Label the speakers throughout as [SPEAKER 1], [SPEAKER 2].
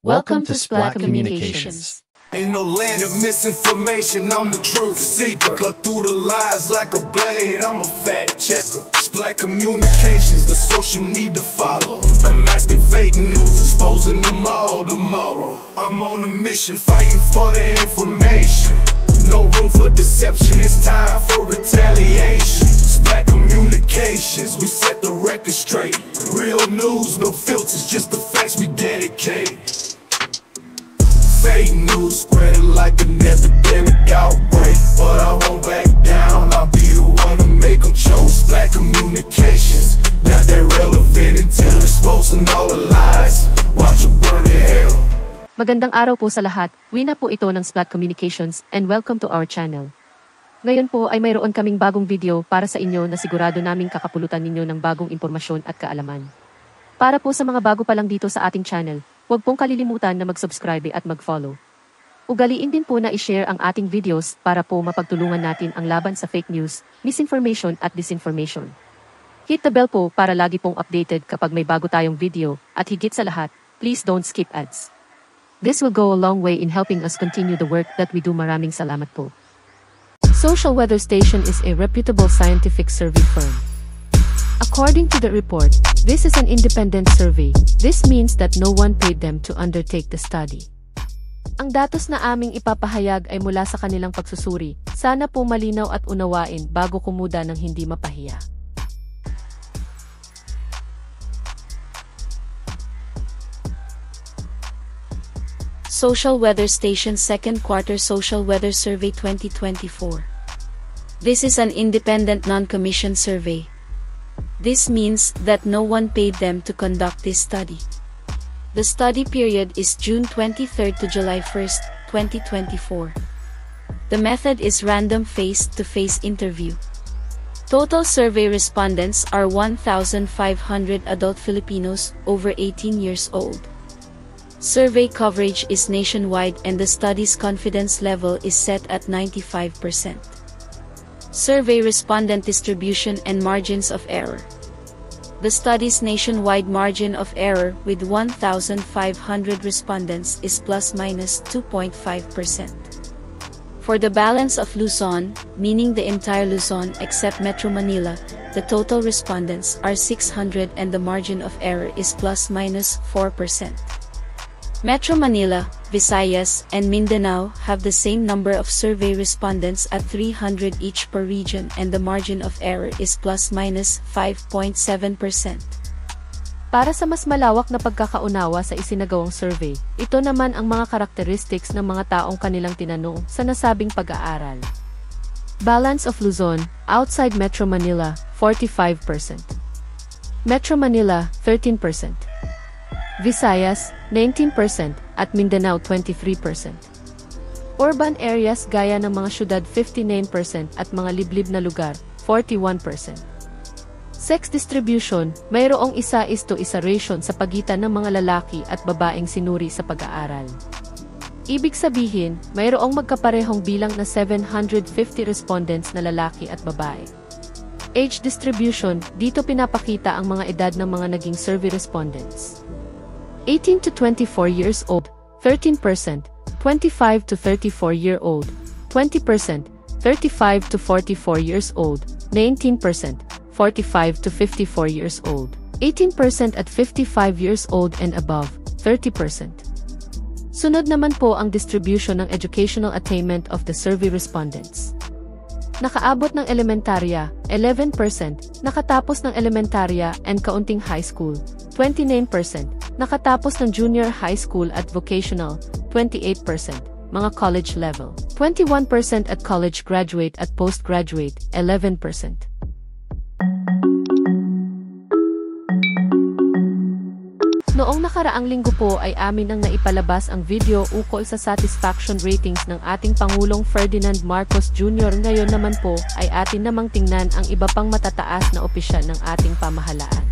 [SPEAKER 1] Welcome to Splat Communications.
[SPEAKER 2] Ain't no land of misinformation, I'm the truth seeker. Cut through the lies like a blade, I'm a fact checker. Splat Communications, the social need to follow. I'm activating news, exposing them all tomorrow. I'm on a mission, fighting for the information. No room for deception, it's time for retaliation. Splat Communications, we set the record straight. Real news, no filters, just the facts we dedicate. Fake news spreading like an epidemic outbreak, but I won't back down, I'll be the one to make them choke. Splat Communications, not that relevant until exposing all the lies. Watch them burn in hell.
[SPEAKER 1] Magandang araw po sa lahat, Wina po ito ng Splat Communications and welcome to our channel. Ngayon po ay mayroon kaming bagong video para sa inyo na sigurado naming kakapulutan ninyo ng bagong impormasyon at kaalaman. Para po sa mga bago pa lang dito sa ating channel, huwag pong kalilimutan na mag-subscribe at mag-follow. Ugaliin din po na i-share ang ating videos para po mapagtulungan natin ang laban sa fake news, misinformation at disinformation. Hit the bell po para lagi pong updated kapag may bago tayong video at higit sa lahat, please don't skip ads. This will go a long way in helping us continue the work that we do. Maraming salamat po. Social Weather Station is a reputable scientific survey firm. According to the report, this is an independent survey. This means that no one paid them to undertake the study. Ang datos na aming ipapahayag ay mula sa kanilang pagsusuri. Sana po malinaw at unawain bago kumuda ng hindi mapahiya. Social Weather Station Second Quarter Social Weather Survey 2024. This is an independent non-commissioned survey. This means that no one paid them to conduct this study. The study period is June 23 to July 1, 2024. The method is random face-to-face interview. Total survey respondents are 1,500 adult Filipinos over 18 years old. Survey coverage is nationwide and the study's confidence level is set at 95%. Survey respondent distribution and margins of error. The study's nationwide margin of error with 1,500 respondents is ± 2.5%. For the balance of Luzon, meaning the entire Luzon except Metro Manila, the total respondents are 600 and the margin of error is ± 4%. Metro Manila, Visayas, and Mindanao have the same number of survey respondents at 300 each per region and the margin of error is ± 5.7%. Para sa mas malawak na pagkakaunawa sa isinagawang survey, ito naman ang mga characteristics ng mga taong kanilang tinanong sa nasabing pag-aaral. Balance of Luzon, outside Metro Manila, 45%. Metro Manila, 13%. Visayas, 19% at Mindanao 23%. Urban areas gaya ng mga syudad 59% at mga liblib na lugar 41%. Sex distribution, mayroong 1:1 ratio sa pagitan ng mga lalaki at babaeng sinuri sa pag-aaral. Ibig sabihin, mayroong magkaparehong bilang na 750 respondents na lalaki at babae. Age distribution, dito pinapakita ang mga edad ng mga naging survey respondents. 18 to 24 years old, 13%, 25 to 34 year old, 20%, 35 to 44 years old, 19%, 45 to 54 years old, 18% at 55 years old and above, 30%. Sunod naman po ang distribution ng educational attainment of the survey respondents. Nakaabot ng elementarya, 11%, nakatapos ng elementarya and kaunting high school, 29%, nakatapos ng junior high school at vocational, 28%, mga college level, 21% at college graduate at postgraduate, 11%. Noong nakaraang linggo po ay amin ang naipalabas ang video ukol sa satisfaction ratings ng ating Pangulong Ferdinand Marcos Jr. Ngayon naman po ay atin namang tingnan ang iba pang matataas na opisyal ng ating pamahalaan.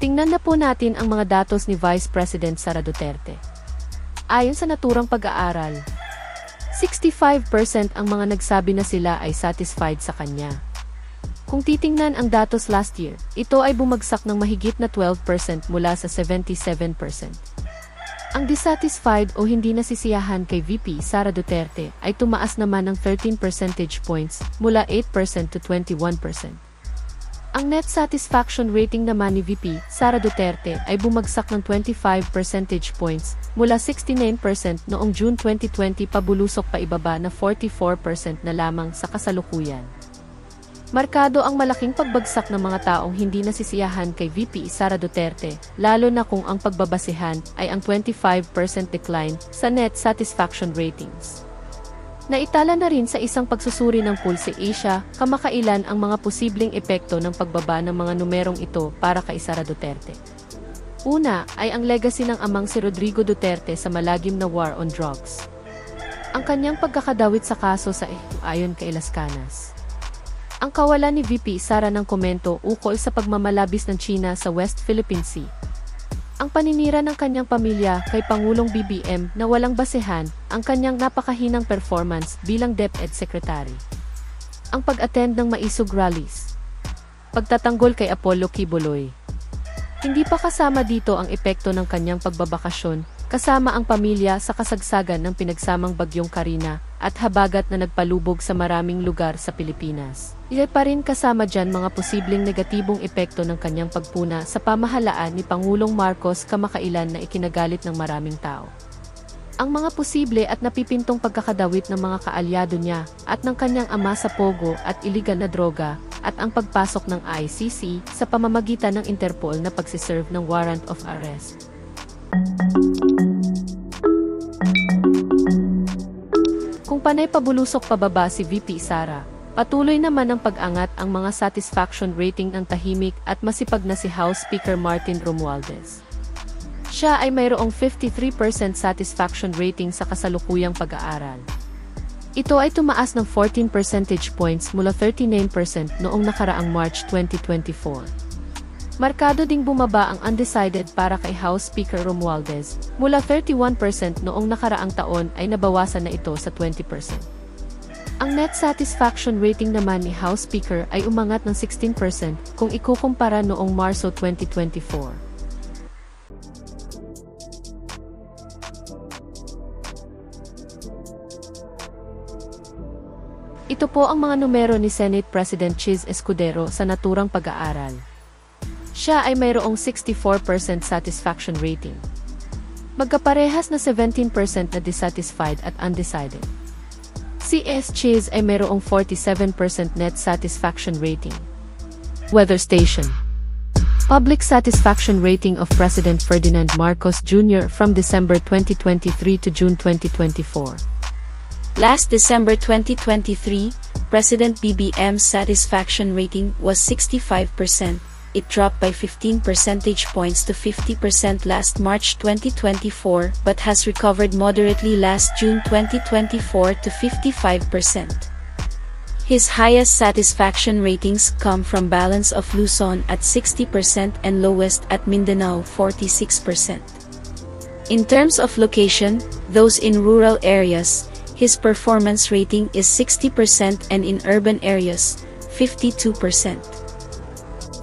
[SPEAKER 1] Tingnan na po natin ang mga datos ni Vice President Sara Duterte. Ayon sa naturang pag-aaral, 65% ang mga nagsabi na sila ay satisfied sa kanya. Kung titingnan ang datos last year, ito ay bumagsak ng mahigit na 12% mula sa 77%. Ang dissatisfied o hindi nasisiyahan kay VP Sara Duterte ay tumaas naman ng 13 percentage points mula 8% to 21%. Ang net satisfaction rating naman ni VP Sara Duterte ay bumagsak ng 25 percentage points mula 69% noong June 2020 pabulusok pa ibaba na 44% na lamang sa kasalukuyan. Markado ang malaking pagbagsak ng mga taong hindi nasisiyahan kay VP Sara Duterte, lalo na kung ang pagbabasehan ay ang 25% decline sa net satisfaction ratings. Naitala na rin sa isang pagsusuri ng Pulse Asia, kamakailan ang mga posibleng epekto ng pagbaba ng mga numerong ito para kay Sara Duterte. Una ay ang legacy ng amang si Rodrigo Duterte sa malagim na war on drugs. Ang kanyang pagkakadawit sa kaso sa ayon kay Las Canas. Ang kawalan ni VP Sara ng komento ukol sa pagmamalabis ng China sa West Philippine Sea. Ang paninira ng kanyang pamilya kay Pangulong BBM na walang basehan, ang kanyang napakahinang performance bilang DepEd Secretary. Ang pag-attend ng maisog rallies. Pagtatanggol kay Apollo Quiboloy. Hindi pa kasama dito ang epekto ng kanyang pagbabakasyon, kasama ang pamilya sa kasagsagan ng pinagsamang bagyong Karina at habagat na nagpalubog sa maraming lugar sa Pilipinas. Iyan pa rin kasama dyan mga posibleng negatibong epekto ng kanyang pagpuna sa pamahalaan ni Pangulong Marcos kamakailan na ikinagalit ng maraming tao. Ang mga posible at napipintong pagkakadawit ng mga kaalyado niya at ng kanyang ama sa pogo at iligal na droga at ang pagpasok ng ICC sa pamamagitan ng Interpol na pagsiserve ng warrant of arrest. Kung panay pabulusok pababa si VP Sara, patuloy naman ang pag-angat ang mga satisfaction rating ng tahimik at masipag na si House Speaker Martin Romualdez. Siya ay mayroong 53% satisfaction rating sa kasalukuyang pag-aaral. Ito ay tumaas ng 14 percentage points mula 39% noong nakaraang March 2024. Markado ding bumaba ang undecided para kay House Speaker Romualdez, mula 31% noong nakaraang taon ay nabawasan na ito sa 20%. Ang net satisfaction rating naman ni House Speaker ay umangat ng 16% kung ikukumpara noong Marso 2024. Ito po ang mga numero ni Senate President Chis Escudero sa naturang pag-aaral. Siya ay mayroong 64% satisfaction rating. Magkaparehas na 17% na dissatisfied at undecided. Si S. Chis ay mayroong 47% net satisfaction rating. Weather Station. Public satisfaction rating of President Ferdinand Marcos Jr. from December 2023 to June 2024.
[SPEAKER 3] Last December 2023, President BBM's satisfaction rating was 65%. It dropped by 15 percentage points to 50% last March 2024 but has recovered moderately last June 2024 to 55%. His highest satisfaction ratings come from Balance of Luzon at 60% and lowest at Mindanao 46%. In terms of location, those in rural areas, his performance rating is 60% and in urban areas, 52%.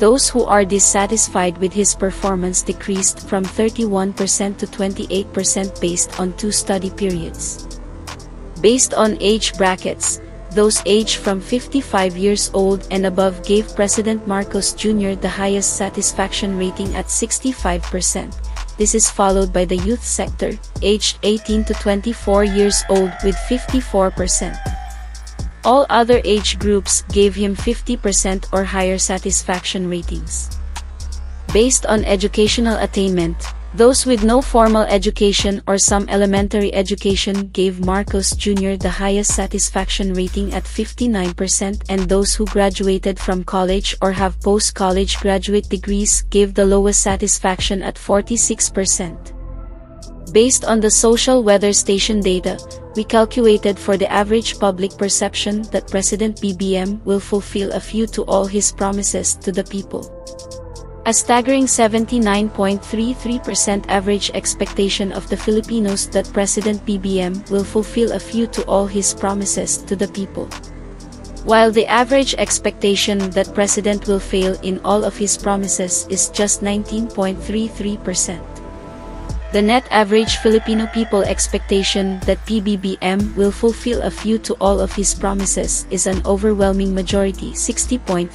[SPEAKER 3] Those who are dissatisfied with his performance decreased from 31% to 28% based on 2 study periods. Based on age brackets, those aged from 55 years old and above gave President Marcos Jr. the highest satisfaction rating at 65%. This is followed by the youth sector, aged 18 to 24 years old with 54%. All other age groups gave him 50% or higher satisfaction ratings. Based on educational attainment, those with no formal education or some elementary education gave Marcos Jr. the highest satisfaction rating at 59% and those who graduated from college or have post-college graduate degrees gave the lowest satisfaction at 46%. Based on the social weather station data, we calculated for the average public perception that President BBM will fulfill a few to all his promises to the people. A staggering 79.33% average expectation of the Filipinos that President BBM will fulfill a few to all his promises to the people. While the average expectation that President will fail in all of his promises is just 19.33%. The net average Filipino people expectation that PBBM will fulfill a few to all of his promises is an overwhelming majority, 60.33%.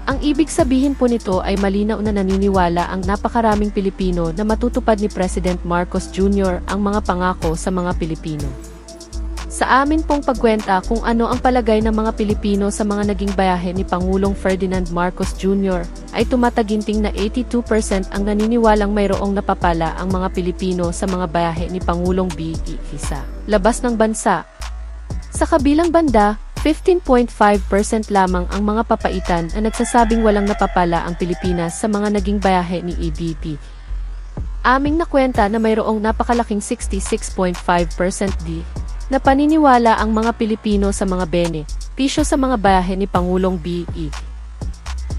[SPEAKER 1] Ang ibig sabihin po nito ay malinaw na naniniwala ang napakaraming Pilipino na matutupad ni President Marcos Jr. ang mga pangako sa mga Pilipino. Sa amin pong pagkwenta kung ano ang palagay ng mga Pilipino sa mga naging bayahe ni Pangulong Ferdinand Marcos Jr., ay tumataginting na 82% ang naniniwalang mayroong napapala ang mga Pilipino sa mga bayahe ni Pangulong BBM sa labas ng bansa. Sa kabilang banda, 15.5% lamang ang mga papaitan na nagsasabing walang napapala ang Pilipinas sa mga naging bayahe ni EDP. Aming nakwenta na mayroong napakalaking 66.5% na paniniwala ang mga Pilipino sa mga benepisyo sa mga bayahe ni Pangulong BBM.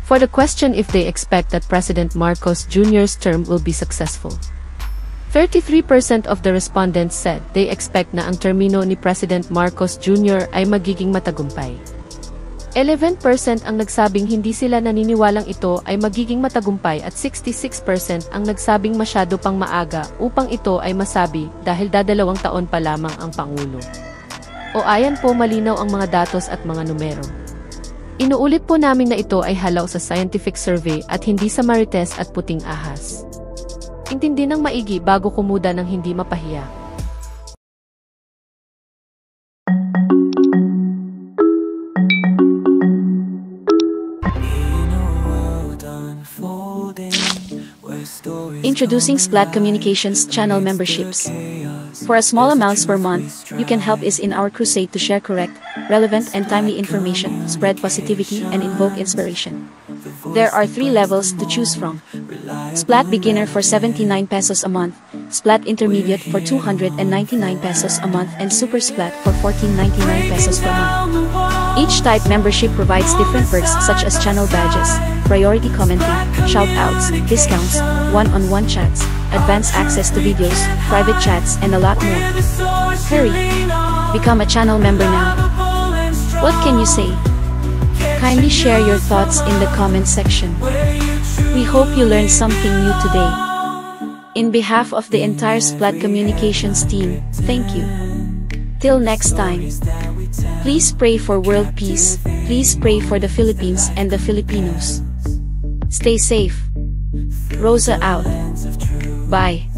[SPEAKER 1] For the question if they expect that President Marcos Jr.'s term will be successful, 33% of the respondents said they expect na ang termino ni President Marcos Jr. ay magiging matagumpay. 11% ang nagsabing hindi sila naniniwalang ito ay magiging matagumpay at 66% ang nagsabing masyado pang maaga upang ito ay masabi dahil 2 taon pa lamang ang Pangulo. O ayan po, malinaw ang mga datos at mga numero. Inuulit po namin na ito ay halaw sa scientific survey at hindi sa marites at puting ahas. Intindi ng maigi bago kumuda ng hindi mapahiya.
[SPEAKER 3] Introducing Splat Communications channel memberships. For a small amounts per month, you can help us in our crusade to share correct, relevant and timely information, spread positivity and invoke inspiration. There are 3 levels to choose from. Splat Beginner for 79 pesos a month, Splat Intermediate for 299 pesos a month and Super Splat for 1499 pesos per month. Each type membership provides different perks such as channel badges, priority commenting, shoutouts, discounts, one-on-one chats, advanced access to videos, private chats, and a lot more. Hurry! Become a channel member now. What can you say? Kindly share your thoughts in the comment section. We hope you learned something new today. In behalf of the entire Splat Communications team, thank you. Till next time. Please pray for world peace, please pray for the Philippines and the Filipinos. Stay safe. Rosa out. Bye.